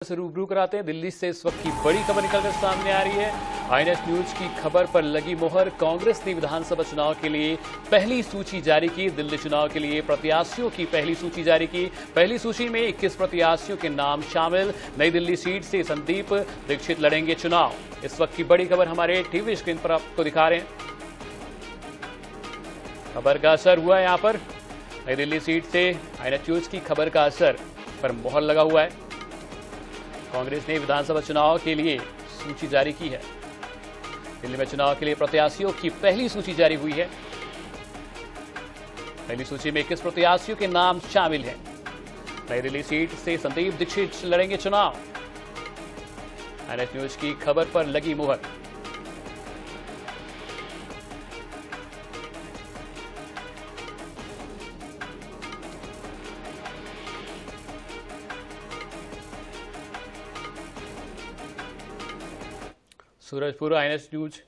से रूबरू कराते हैं। दिल्ली से इस वक्त की बड़ी खबर निकलकर सामने आ रही है। आईएनएस न्यूज की खबर पर लगी मोहर। कांग्रेस ने विधानसभा चुनाव के लिए पहली सूची जारी की। दिल्ली चुनाव के लिए प्रत्याशियों की पहली सूची जारी की। पहली सूची में 21 प्रत्याशियों के नाम शामिल। नई दिल्ली सीट से संदीप दीक्षित लड़ेंगे चुनाव। इस वक्त की बड़ी खबर हमारे टीवी स्क्रीन पर आपको दिखा रहे हैं। खबर का असर हुआ है। यहां पर नई दिल्ली सीट से आईएनएस न्यूज की खबर का असर पर मोहर लगा हुआ है। कांग्रेस ने विधानसभा चुनाव के लिए सूची जारी की है। दिल्ली में चुनाव के लिए प्रत्याशियों की पहली सूची जारी हुई है। पहली सूची में 21 प्रत्याशियों के नाम शामिल हैं। नई दिल्ली सीट से संदीप दीक्षित लड़ेंगे चुनाव। आईएनएस न्यूज की खबर पर लगी मुहर। Surajpur INS news